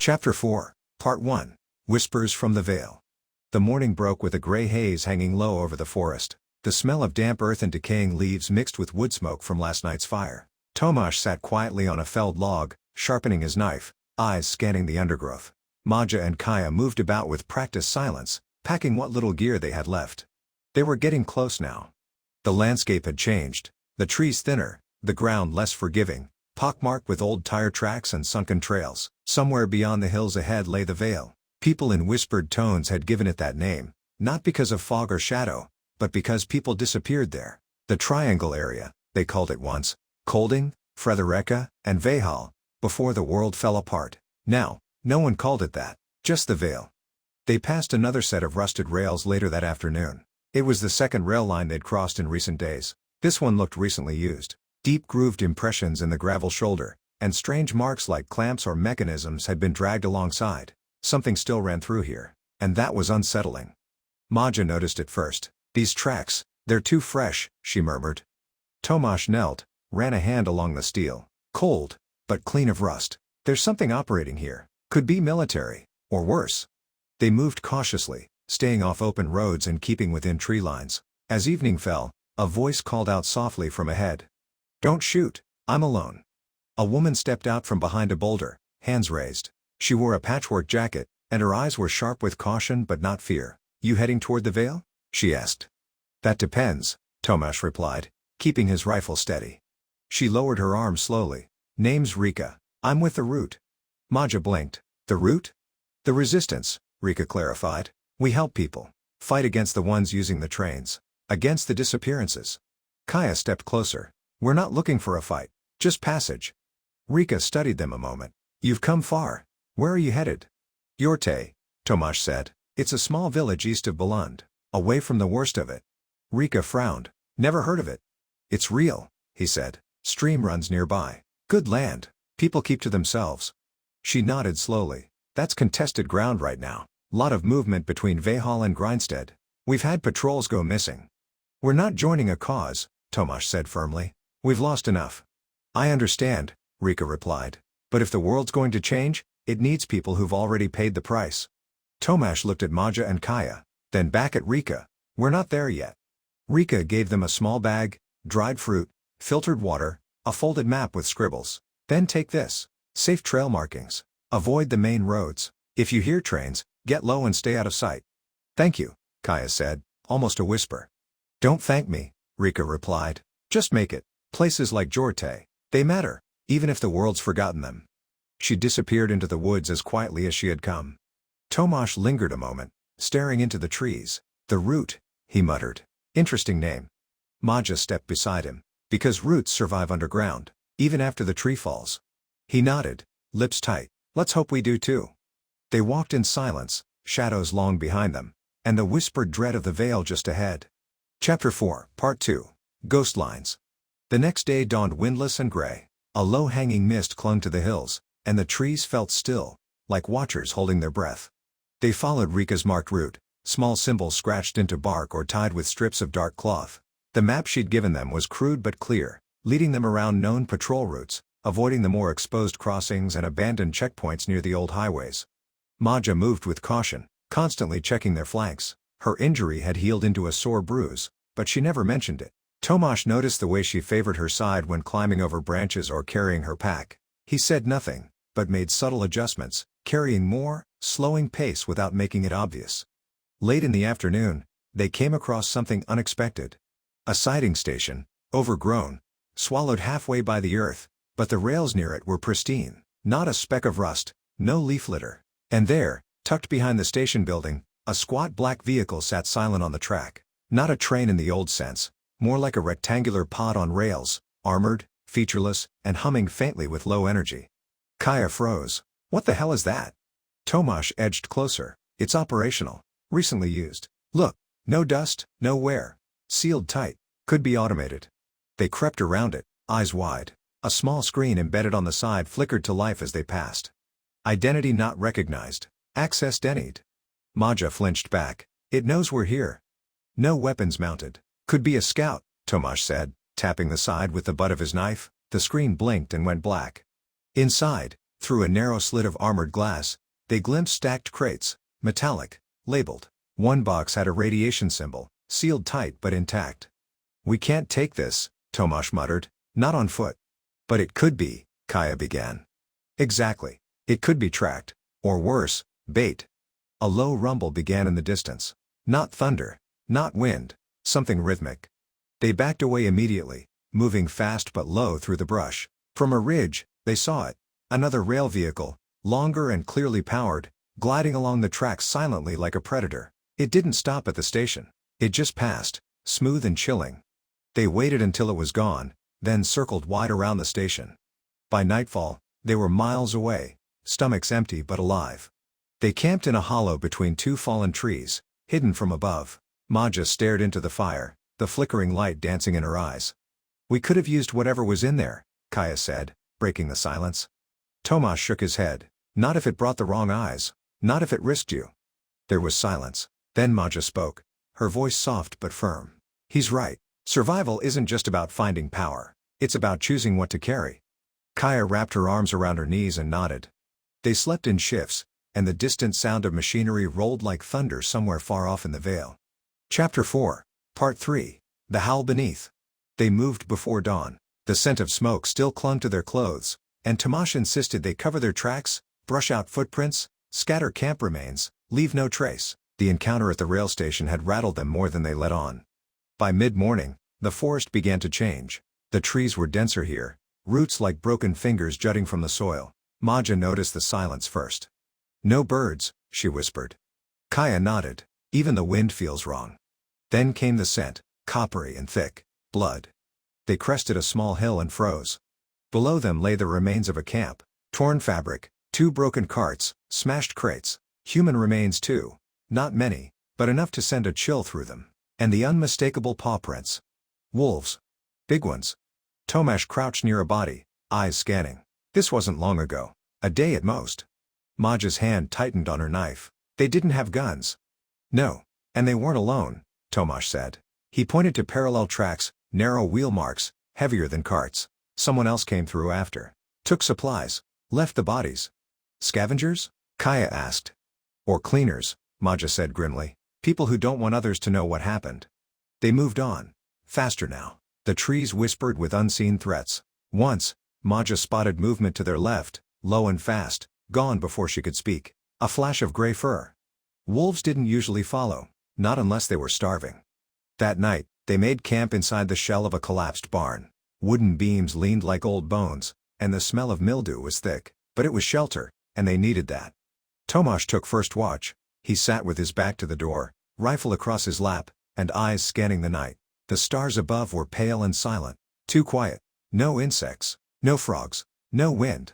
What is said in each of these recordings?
Chapter 4, Part 1, Whispers from the Vale. The morning broke with a gray haze hanging low over the forest. The smell of damp earth and decaying leaves mixed with wood smoke from last night's fire. Tomasz sat quietly on a felled log, sharpening his knife, eyes scanning the undergrowth. Maja and Kaya moved about with practiced silence, packing what little gear they had left. They were getting close now. The landscape had changed, the trees thinner, the ground less forgiving, pockmarked with old tire tracks and sunken trails. Somewhere beyond the hills ahead lay the Vale. People in whispered tones had given it that name, not because of fog or shadow, but because people disappeared there. The Triangle area, they called it once, Kolding, Frederica, and Vehal, before the world fell apart. Now, no one called it that, just the Vale. They passed another set of rusted rails later that afternoon. It was the second rail line they'd crossed in recent days. This one looked recently used. Deep grooved impressions in the gravel shoulder, and strange marks like clamps or mechanisms had been dragged alongside. Something still ran through here, and that was unsettling. Maja noticed it first. "These tracks, they're too fresh," she murmured. Tomasz knelt, ran a hand along the steel. "Cold, but clean of rust. There's something operating here. Could be military, or worse." They moved cautiously, staying off open roads and keeping within tree lines. As evening fell, a voice called out softly from ahead. "Don't shoot, I'm alone." A woman stepped out from behind a boulder, hands raised. She wore a patchwork jacket, and her eyes were sharp with caution but not fear. "You heading toward the Vale?" she asked. "That depends," Tomasz replied, keeping his rifle steady. She lowered her arm slowly. "Name's Rika. I'm with the Root." Maja blinked. "The Root?" "The Resistance," Rika clarified. "We help people. Fight against the ones using the trains. Against the disappearances." Kaya stepped closer. "We're not looking for a fight. Just passage." Rika studied them a moment. "You've come far. Where are you headed?" "Yorte," Tomasz said. "It's a small village east of Belund, away from the worst of it." Rika frowned. "Never heard of it." "It's real," he said. "Stream runs nearby. Good land. People keep to themselves." She nodded slowly. "That's contested ground right now. Lot of movement between Vehal and Grinstead. We've had patrols go missing." "We're not joining a cause," Tomasz said firmly. "We've lost enough." "I understand," Rika replied. "But if the world's going to change, it needs people who've already paid the price." Tomasz looked at Maja and Kaya, then back at Rika. "We're not there yet." Rika gave them a small bag, dried fruit, filtered water, a folded map with scribbles. "Then take this. Safe trail markings. Avoid the main roads. If you hear trains, get low and stay out of sight." "Thank you," Kaya said, almost a whisper. "Don't thank me," Rika replied. "Just make it. Places like Jorte, they matter, even if the world's forgotten them." She disappeared into the woods as quietly as she had come. Tomasz lingered a moment, staring into the trees. "The Root," he muttered. "Interesting name." Maja stepped beside him. "Because roots survive underground, even after the tree falls." He nodded, lips tight. "Let's hope we do too." They walked in silence, shadows long behind them, and the whispered dread of the Vale just ahead. Chapter 4, Part 2, Ghost Lines. The next day dawned windless and gray. A low-hanging mist clung to the hills, and the trees felt still, like watchers holding their breath. They followed Rika's marked route, small symbols scratched into bark or tied with strips of dark cloth. The map she'd given them was crude but clear, leading them around known patrol routes, avoiding the more exposed crossings and abandoned checkpoints near the old highways. Maja moved with caution, constantly checking their flanks. Her injury had healed into a sore bruise, but she never mentioned it. Tomasz noticed the way she favored her side when climbing over branches or carrying her pack. He said nothing, but made subtle adjustments, carrying more, slowing pace without making it obvious. Late in the afternoon, they came across something unexpected. A siding station, overgrown, swallowed halfway by the earth, but the rails near it were pristine. Not a speck of rust, no leaf litter. And there, tucked behind the station building, a squat black vehicle sat silent on the track. Not a train in the old sense, more like a rectangular pod on rails, armored, featureless, and humming faintly with low energy. Kaya froze. "What the hell is that?" Tomasz edged closer. "It's operational. Recently used. Look, no dust, no wear. Sealed tight. Could be automated." They crept around it, eyes wide. A small screen embedded on the side flickered to life as they passed. "Identity not recognized. Access denied." Maja flinched back. "It knows we're here." "No weapons mounted. Could be a scout," Tomasz said, tapping the side with the butt of his knife. The screen blinked and went black. Inside, Through a narrow slit of armored glass, they glimpsed stacked crates, metallic, labeled. One box had a radiation symbol, sealed tight but intact. "We can't take this," Tomasz muttered. "Not on foot." "But it could be," Kaya began. "Exactly. It could be tracked. Or worse, bait." A low rumble began in the distance. Not thunder, not wind, something rhythmic. They backed away immediately, moving fast but low through the brush. From a ridge, they saw it. Another rail vehicle, longer and clearly powered, gliding along the tracks silently like a predator. It didn't stop at the station. It just passed, smooth and chilling. They waited until it was gone, then circled wide around the station. By nightfall, they were miles away, stomachs empty but alive. They camped in a hollow between two fallen trees, hidden from above. Maja stared into the fire, the flickering light dancing in her eyes. "We could have used whatever was in there," Kaya said, breaking the silence. Tomasz shook his head. "Not if it brought the wrong eyes. Not if it risked you." There was silence. Then Maja spoke, her voice soft but firm. "He's right. Survival isn't just about finding power. It's about choosing what to carry." Kaya wrapped her arms around her knees and nodded. They slept in shifts, and the distant sound of machinery rolled like thunder somewhere far off in the vale. Chapter 4, Part 3, The Howl Beneath. They moved before dawn. The scent of smoke still clung to their clothes, and Tomasz insisted they cover their tracks, brush out footprints, scatter camp remains, leave no trace. The encounter at the rail station had rattled them more than they let on. By mid-morning, the forest began to change. The trees were denser here, roots like broken fingers jutting from the soil. Maja noticed the silence first. "No birds," she whispered. Kaya nodded. "Even the wind feels wrong." Then came the scent, coppery and thick. Blood. They crested a small hill and froze. Below them lay the remains of a camp. Torn fabric, two broken carts, smashed crates. Human remains too. Not many, but enough to send a chill through them. And the unmistakable paw prints. Wolves. Big ones. Tomasz crouched near a body, eyes scanning. This wasn't long ago. A day at most. Maja's hand tightened on her knife. They didn't have guns. No. And they weren't alone, Tomasz said. He pointed to parallel tracks, narrow wheel marks, heavier than carts. Someone else came through after. Took supplies. Left the bodies. Scavengers? Kaya asked. Or cleaners, Maja said grimly. People who don't want others to know what happened. They moved on. Faster now. The trees whispered with unseen threats. Once, Maja spotted movement to their left, low and fast, gone before she could speak. A flash of gray fur. Wolves didn't usually follow, not unless they were starving. That night, they made camp inside the shell of a collapsed barn. Wooden beams leaned like old bones, and the smell of mildew was thick, but it was shelter, and they needed that. Tomasz took first watch. He sat with his back to the door, rifle across his lap, and eyes scanning the night. The stars above were pale and silent. Too quiet. No insects, no frogs, no wind.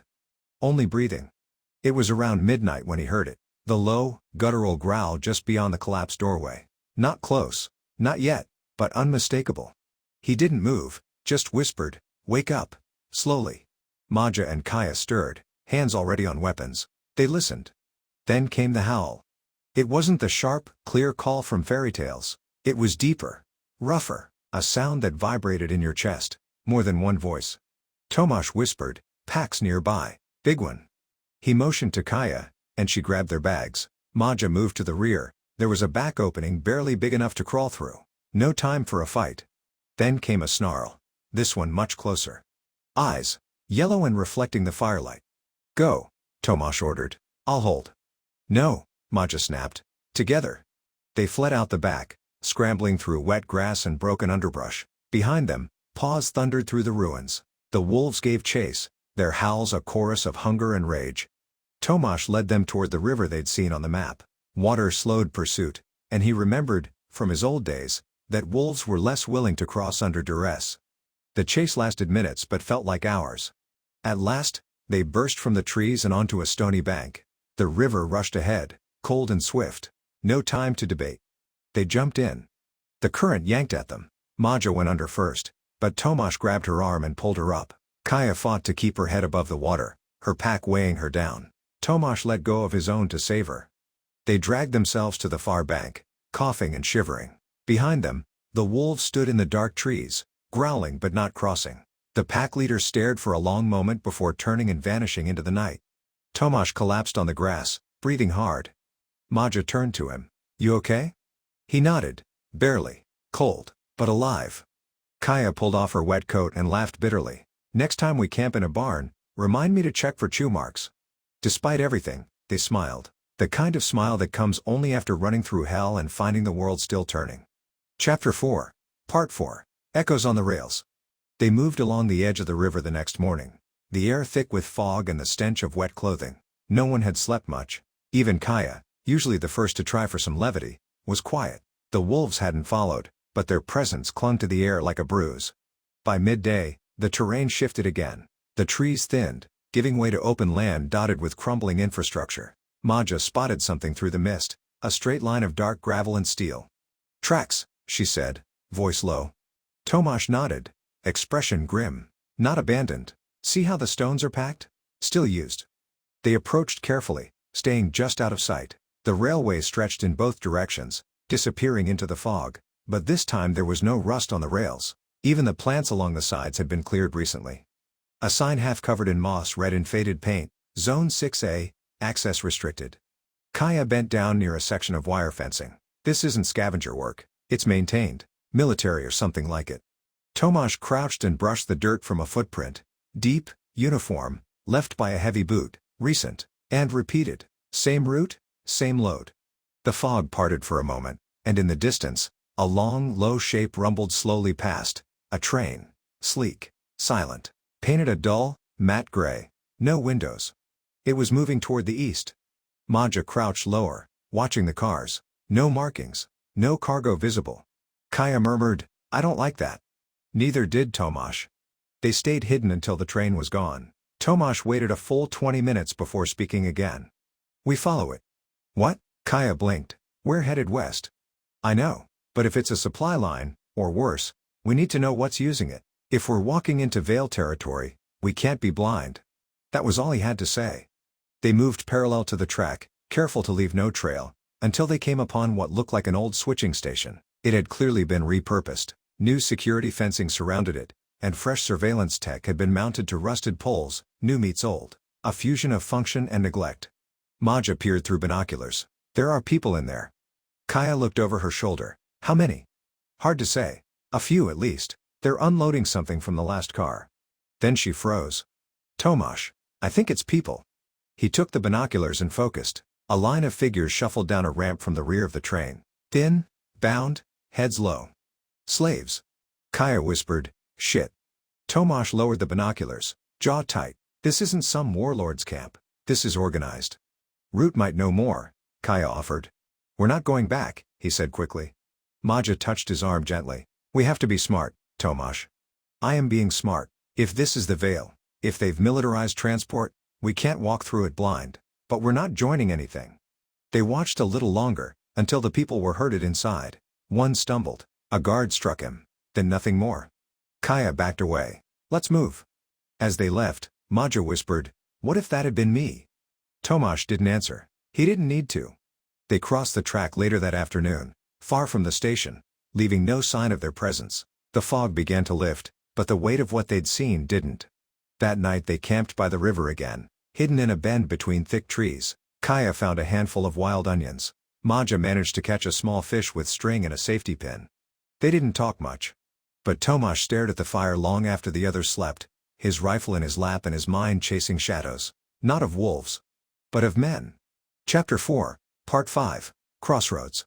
Only breathing. It was around midnight when he heard it. The low, guttural growl just beyond the collapsed doorway. Not close. Not yet, but unmistakable. He didn't move, just whispered, "Wake up." Slowly. Maja and Kaya stirred, hands already on weapons. They listened. Then came the howl. It wasn't the sharp, clear call from fairy tales. It was deeper, rougher, a sound that vibrated in your chest. More than one voice. Tomasz whispered, "Packs nearby. Big one." He motioned to Kaya, and she grabbed their bags. Maja moved to the rear. There was a back opening barely big enough to crawl through. No time for a fight. Then came a snarl. This one much closer. Eyes, yellow and reflecting the firelight. "Go," Tomasz ordered. "I'll hold." "No," Maja snapped. "Together." They fled out the back, scrambling through wet grass and broken underbrush. Behind them, paws thundered through the ruins. The wolves gave chase, their howls a chorus of hunger and rage. Tomasz led them toward the river they'd seen on the map. Water slowed pursuit, and he remembered, from his old days, that wolves were less willing to cross under duress. The chase lasted minutes but felt like hours. At last, they burst from the trees and onto a stony bank. The river rushed ahead, cold and swift. No time to debate. They jumped in. The current yanked at them. Maja went under first, but Tomasz grabbed her arm and pulled her up. Kaya fought to keep her head above the water, her pack weighing her down. Tomasz let go of his own to save her. They dragged themselves to the far bank, coughing and shivering. Behind them, the wolves stood in the dark trees, growling but not crossing. The pack leader stared for a long moment before turning and vanishing into the night. Tomasz collapsed on the grass, breathing hard. Maja turned to him. You okay? He nodded. Barely. Cold, but alive. Kaya pulled off her wet coat and laughed bitterly. Next time we camp in a barn, remind me to check for chew marks. Despite everything, they smiled. The kind of smile that comes only after running through hell and finding the world still turning. Chapter 4. Part 4. Echoes on the Rails. They moved along the edge of the river the next morning. The air thick with fog and the stench of wet clothing. No one had slept much. Even Kaya, usually the first to try for some levity, was quiet. The wolves hadn't followed, but their presence clung to the air like a bruise. By midday, the terrain shifted again. The trees thinned, giving way to open land dotted with crumbling infrastructure. Maja spotted something through the mist, a straight line of dark gravel and steel. Tracks, she said, voice low. Tomasz nodded, expression grim. Not abandoned. See how the stones are packed? Still used. They approached carefully, staying just out of sight. The railway stretched in both directions, disappearing into the fog, but this time there was no rust on the rails. Even the plants along the sides had been cleared recently. A sign half covered in moss read in faded paint, Zone 6A, access restricted. Kaya bent down near a section of wire fencing. This isn't scavenger work, it's maintained, military or something like it. Tomasz crouched and brushed the dirt from a footprint. Deep, uniform, left by a heavy boot, recent, and repeated. Same route, same load. The fog parted for a moment, and in the distance, a long, low shape rumbled slowly past. A train. Sleek. Silent. Painted a dull, matte gray. No windows. It was moving toward the east. Maja crouched lower, watching the cars. No markings. No cargo visible. Kaya murmured, I don't like that. Neither did Tomasz. They stayed hidden until the train was gone. Tomasz waited a full 20 minutes before speaking again. We follow it. What? Kaya blinked. We're headed west. I know, but if it's a supply line, or worse, we need to know what's using it. If we're walking into Vale territory, we can't be blind. That was all he had to say. They moved parallel to the track, careful to leave no trail, until they came upon what looked like an old switching station. It had clearly been repurposed. New security fencing surrounded it, and fresh surveillance tech had been mounted to rusted poles. New meets old. A fusion of function and neglect. Maja peered through binoculars. There are people in there. Kaya looked over her shoulder. How many? Hard to say. A few at least. They're unloading something from the last car. Then she froze. Tomasz, I think it's people. He took the binoculars and focused. A line of figures shuffled down a ramp from the rear of the train. Thin, bound, heads low. Slaves. Kaya whispered, shit. Tomasz lowered the binoculars, jaw tight. This isn't some warlord's camp. This is organized. Root might know more, Kaya offered. We're not going back, he said quickly. Maja touched his arm gently. We have to be smart, Tomasz. I am being smart. If this is the Vale, if they've militarized transport, we can't walk through it blind. But we're not joining anything. They watched a little longer, until the people were herded inside. One stumbled. A guard struck him. Then nothing more. Kaya backed away. Let's move. As they left, Maja whispered, what if that had been me? Tomasz didn't answer. He didn't need to. They crossed the track later that afternoon, far from the station, leaving no sign of their presence. The fog began to lift, but the weight of what they'd seen didn't. That night they camped by the river again, hidden in a bend between thick trees. Kaya found a handful of wild onions. Maja managed to catch a small fish with string and a safety pin. They didn't talk much. But Tomasz stared at the fire long after the others slept, his rifle in his lap and his mind chasing shadows. Not of wolves, but of men. Chapter 4, Part 5, Crossroads.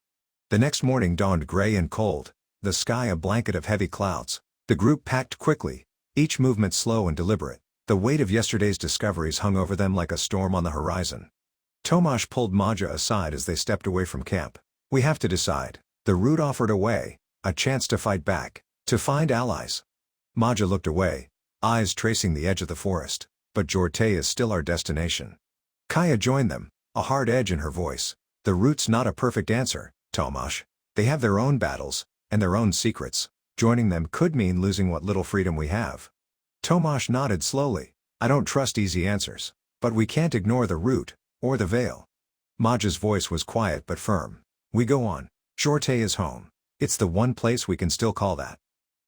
The next morning dawned gray and cold, the sky a blanket of heavy clouds. The group packed quickly, each movement slow and deliberate. The weight of yesterday's discoveries hung over them like a storm on the horizon. Tomasz pulled Maja aside as they stepped away from camp. We have to decide. The route offered a way, a chance to fight back, to find allies. Maja looked away, eyes tracing the edge of the forest. But Jorte is still our destination. Kaya joined them, a hard edge in her voice. The route's not a perfect answer, Tomasz. They have their own battles, and their own secrets. Joining them could mean losing what little freedom we have. Tomasz nodded slowly. I don't trust easy answers. But we can't ignore the route, or the Vale. Maja's voice was quiet but firm. We go on. Jorte is home. It's the one place we can still call that.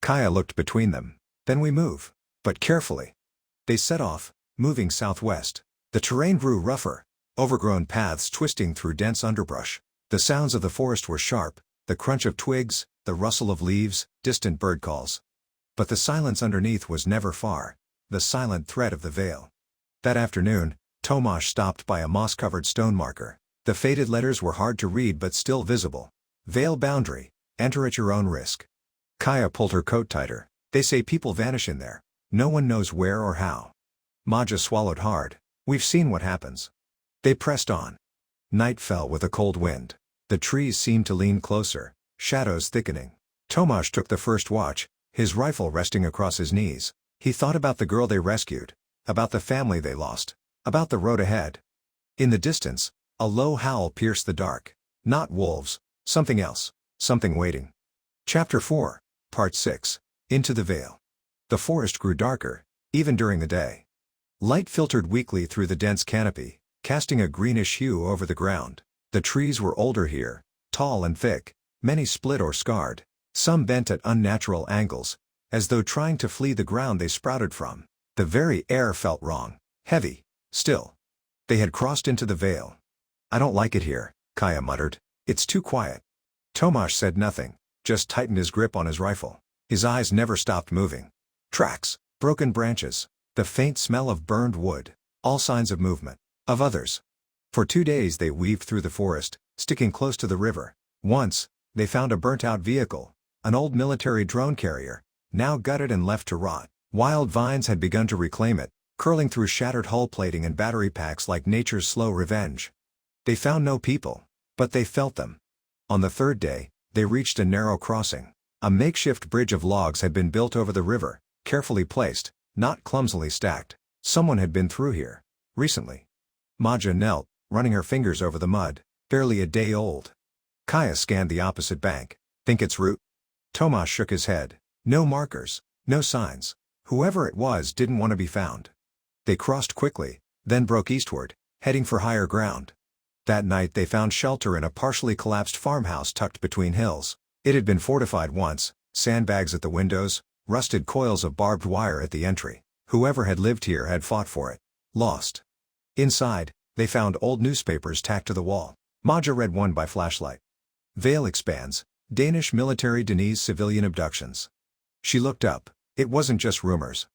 Kaya looked between them. Then we move. But carefully. They set off, moving southwest. The terrain grew rougher, overgrown paths twisting through dense underbrush. The sounds of the forest were sharp, the crunch of twigs, the rustle of leaves, distant bird calls. But the silence underneath was never far, the silent threat of the veil. That afternoon, Tomasz stopped by a moss-covered stone marker. The faded letters were hard to read but still visible. Veil boundary, enter at your own risk. Kaya pulled her coat tighter. They say people vanish in there. No one knows where or how. Maja swallowed hard. We've seen what happens. They pressed on. Night fell with a cold wind. The trees seemed to lean closer, shadows thickening. Tomasz took the first watch, his rifle resting across his knees. He thought about the girl they rescued, about the family they lost, about the road ahead. In the distance, a low howl pierced the dark. Not wolves, something else, something waiting. Chapter 4, Part 6, Into the Veil. The forest grew darker, even during the day. Light filtered weakly through the dense canopy, casting a greenish hue over the ground. The trees were older here, tall and thick, many split or scarred, some bent at unnatural angles, as though trying to flee the ground they sprouted from. The very air felt wrong, heavy, still. They had crossed into the veil. I don't like it here, Kaya muttered. It's too quiet. Tomasz said nothing, just tightened his grip on his rifle. His eyes never stopped moving. Tracks, broken branches, the faint smell of burned wood, all signs of movement, of others. For 2 days they weaved through the forest, sticking close to the river. Once, they found a burnt-out vehicle, an old military drone carrier, now gutted and left to rot. Wild vines had begun to reclaim it, curling through shattered hull plating and battery packs like nature's slow revenge. They found no people, but they felt them. On the 3rd day, they reached a narrow crossing. A makeshift bridge of logs had been built over the river, carefully placed, not clumsily stacked. Someone had been through here, recently. Maja knelt, running her fingers over the mud, barely a day old. Kaya scanned the opposite bank. Think it's root? Tomasz shook his head. No markers, no signs. Whoever it was didn't want to be found. They crossed quickly, then broke eastward, heading for higher ground. That night they found shelter in a partially collapsed farmhouse tucked between hills. It had been fortified once, sandbags at the windows, rusted coils of barbed wire at the entry. Whoever had lived here had fought for it. Lost. Inside, they found old newspapers tacked to the wall. Maja read one by flashlight. Veil expands, Danish military denies civilian abductions. She looked up. It wasn't just rumors.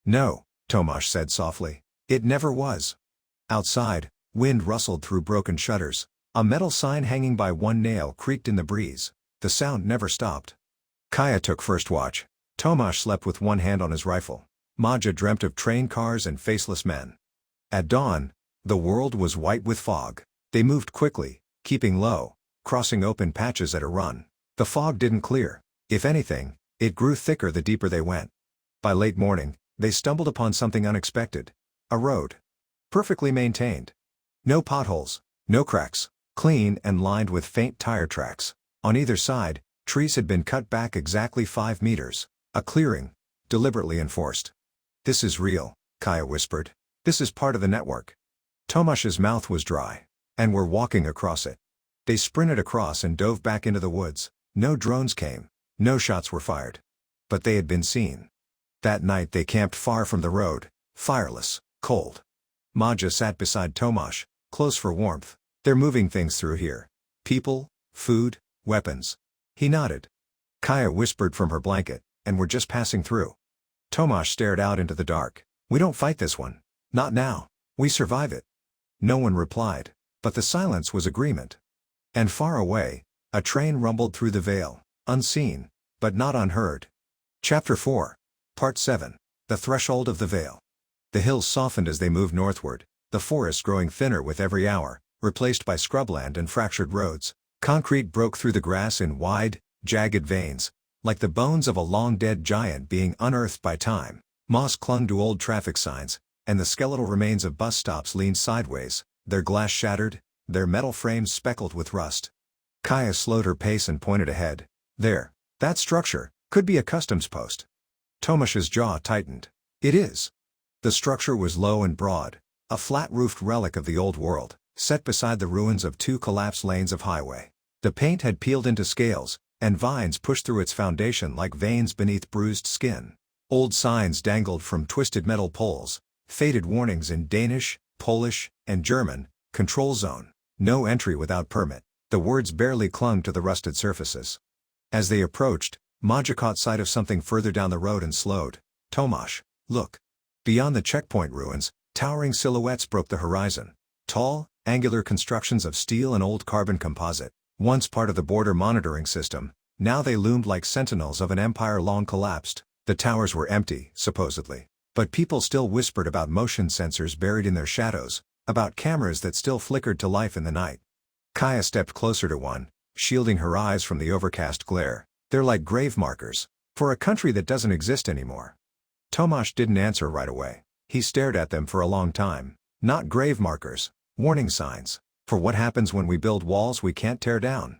No, Tomasz said softly. It never was. Outside, wind rustled through broken shutters. A metal sign hanging by one nail creaked in the breeze. The sound never stopped. Kaya took first watch. Tomasz slept with one hand on his rifle. Maja dreamt of train cars and faceless men. At dawn, the world was white with fog. They moved quickly, keeping low, crossing open patches at a run. The fog didn't clear. If anything, it grew thicker the deeper they went. By late morning, they stumbled upon something unexpected. A road. Perfectly maintained. No potholes, no cracks, clean and lined with faint tire tracks. On either side, trees had been cut back exactly 5 meters. A clearing, deliberately enforced. This is real, Kaya whispered. This is part of the network. Tomasz's mouth was dry. And we're walking across it. They sprinted across and dove back into the woods. No drones came. No shots were fired. But they had been seen. That night they camped far from the road, fireless, cold. Maja sat beside Tomasz, close for warmth. They're moving things through here. People, food, weapons. He nodded. Kaya whispered from her blanket, and we're just passing through. Tomasz stared out into the dark. We don't fight this one. Not now. We survive it. No one replied, but the silence was agreement. And far away, a train rumbled through the veil, unseen, but not unheard. Chapter 4, Part 7, The Threshold of the Veil. The hills softened as they moved northward, the forest growing thinner with every hour, replaced by scrubland and fractured roads. Concrete broke through the grass in wide, jagged veins, like the bones of a long-dead giant being unearthed by time. Moss clung to old traffic signs, and the skeletal remains of bus stops leaned sideways, their glass shattered, their metal frames speckled with rust. Kaya slowed her pace and pointed ahead. There. That structure could be a customs post. Tomasz's jaw tightened. It is. The structure was low and broad, a flat-roofed relic of the old world, set beside the ruins of 2 collapsed lanes of highway. The paint had peeled into scales, and vines pushed through its foundation like veins beneath bruised skin. Old signs dangled from twisted metal poles, faded warnings in Danish, Polish, and German, "Control Zone. No entry without permit." The words barely clung to the rusted surfaces. As they approached, Maja caught sight of something further down the road and slowed. "Tomasz, look." Beyond the checkpoint ruins, towering silhouettes broke the horizon. Tall, angular constructions of steel and old carbon composite, once part of the border monitoring system, now they loomed like sentinels of an empire long collapsed. The towers were empty, supposedly. But people still whispered about motion sensors buried in their shadows, about cameras that still flickered to life in the night. Kaya stepped closer to one, shielding her eyes from the overcast glare. "They're like grave markers. For a country that doesn't exist anymore." Tomasz didn't answer right away. He stared at them for a long time. "Not grave markers. Warning signs. For what happens when we build walls we can't tear down."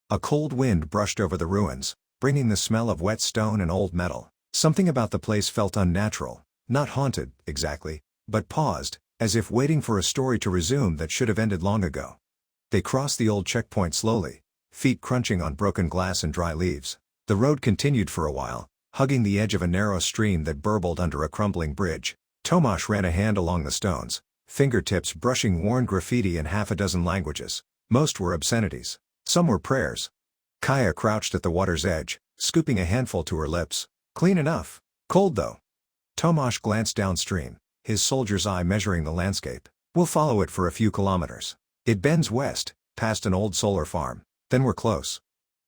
A cold wind brushed over the ruins, bringing the smell of wet stone and old metal. Something about the place felt unnatural. Not haunted, exactly, but paused, as if waiting for a story to resume that should have ended long ago. They crossed the old checkpoint slowly, feet crunching on broken glass and dry leaves. The road continued for a while, hugging the edge of a narrow stream that burbled under a crumbling bridge. Tomasz ran a hand along the stones, fingertips brushing worn graffiti in half a dozen languages. Most were obscenities. Some were prayers. Kaya crouched at the water's edge, scooping a handful to her lips. "Clean enough. Cold though." Tomasz glanced downstream, his soldier's eye measuring the landscape. "We'll follow it for a few kilometers. It bends west, past an old solar farm. Then we're close."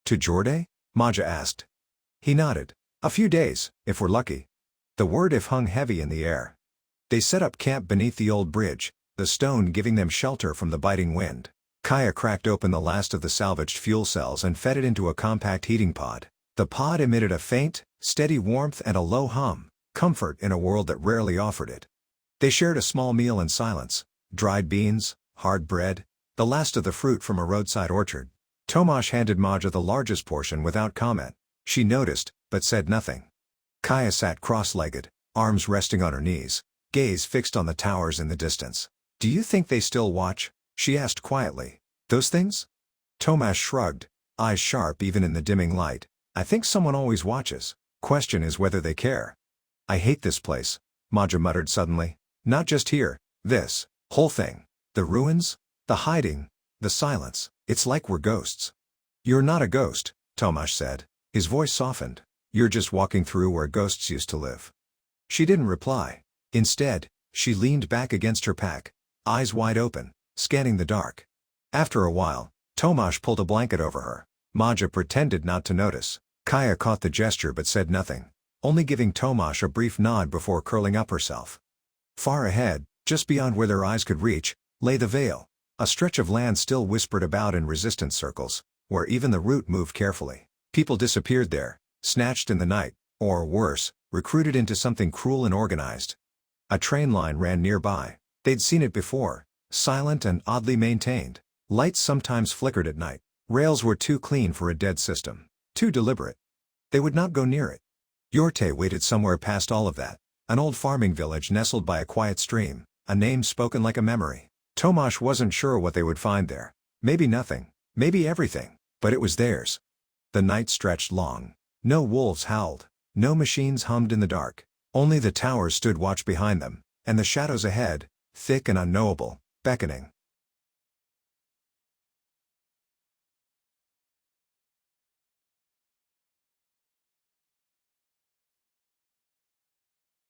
"To Jordan?" Maja asked. He nodded. "A few days, if we're lucky." The word "if" hung heavy in the air. They set up camp beneath the old bridge, the stone giving them shelter from the biting wind. Kaya cracked open the last of the salvaged fuel cells and fed it into a compact heating pod. The pod emitted a faint, steady warmth and a low hum, comfort in a world that rarely offered it. They shared a small meal in silence, dried beans, hard bread, the last of the fruit from a roadside orchard. Tomasz handed Maja the largest portion without comment. She noticed, but said nothing. Kaya sat cross-legged, arms resting on her knees, gaze fixed on the towers in the distance. "Do you think they still watch?" she asked quietly. "Those things?" Tomasz shrugged, eyes sharp even in the dimming light. "I think someone always watches. Question is whether they care." "I hate this place," Maja muttered suddenly. "Not just here, this whole thing. The ruins, the hiding, the silence. It's like we're ghosts." "You're not a ghost," Tomasz said. His voice softened. "You're just walking through where ghosts used to live." She didn't reply. Instead, she leaned back against her pack, eyes wide open, scanning the dark. After a while, Tomasz pulled a blanket over her. Maja pretended not to notice. Kaya caught the gesture but said nothing, only giving Tomasz a brief nod before curling up herself. Far ahead, just beyond where their eyes could reach, lay the Vale, a stretch of land still whispered about in resistance circles, where even the route moved carefully. People disappeared there, snatched in the night, or worse, recruited into something cruel and organized. A train line ran nearby. They'd seen it before, silent and oddly maintained. Lights sometimes flickered at night. Rails were too clean for a dead system, too deliberate. They would not go near it. Yorte waited somewhere past all of that, an old farming village nestled by a quiet stream, a name spoken like a memory. Tomasz wasn't sure what they would find there. Maybe nothing, maybe everything, but it was theirs. The night stretched long. No wolves howled, no machines hummed in the dark. Only the towers stood watch behind them, and the shadows ahead, thick and unknowable, beckoning.